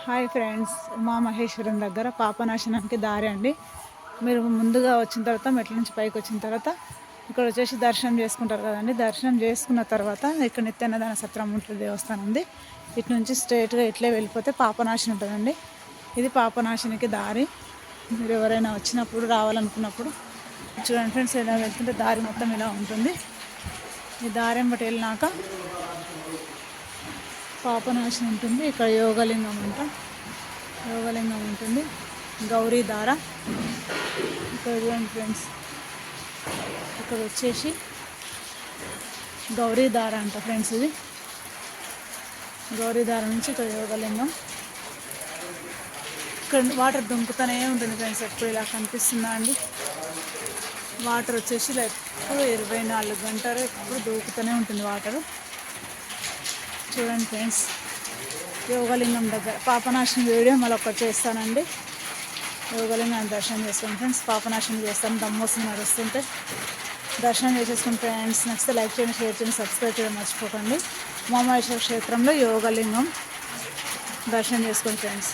Hi friends, Umamaheswaram దగ్గర పాపనాశనానికి దారి అండి. మీరు ముందుగా వచ్చిన తర్వాత మెట్ల నుంచి పైకి వచ్చిన తర్వాత ఇక్కడ వచ్చేసి దర్శనం చేసుకుంటారు కదండి. దర్శనం చేసుకున్న తర్వాత ఇక్కడ నిత్యాన్నదాన సత్రం ఉంటుంది, దేవస్థానం ఉంది. ఇటు నుంచి స్ట్రైట్గా ఇట్లే వెళ్ళిపోతే పాపనాశనం ఉంటుందండి. ఇది పాపనాశనికి దారి. మీరు ఎవరైనా వచ్చినప్పుడు రావాలనుకున్నప్పుడు చూడండి ఫ్రెండ్స్, ఇలా వెళ్తుంటే దారి మొత్తం ఇలా ఉంటుంది. ఈ దారి బట్టి వెళ్ళినాక పాపనాశనం ఉంటుంది. ఇక్కడ యోగలింగం యోగలింగం ఉంటుంది. గౌరీ దార ఇక్కడ చూడండి ఫ్రెండ్స్, ఇక్కడ వచ్చేసి గౌరీ దార అంట ఫ్రెండ్స్. ఇది గౌరీ దార నుంచి ఇక్కడ యోగలింగం. ఇక్కడ వాటర్ దుంకుతూనే ఉంటుంది ఫ్రెండ్స్. ఎప్పుడు ఇలా కనిపిస్తుందా అండి? వాటర్ వచ్చేసి ఎప్పుడు 24 గంటలు ఎప్పుడు దూకుతూనే ఉంటుంది వాటరు. చూడండి ఫ్రెండ్స్, యోగలింగం దగ్గర పాపనాశనం వీడియో మళ్ళీ ఒకటి చేస్తానండి. యోగలింగాన్ని దర్శనం చేసుకోండి ఫ్రెండ్స్. పాపనాశనం చేస్తాను, దమ్మొస్తుంది నడుస్తుంటే. దర్శనం చేసేసుకుని ఫ్రెండ్స్, నచ్చితే లైక్ చేయండి, షేర్ చేయండి, సబ్స్క్రైబ్ చేయడం మర్చిపోకండి. ఉమామహేశ్వర క్షేత్రంలో యోగలింగం దర్శనం చేసుకోండి ఫ్రెండ్స్.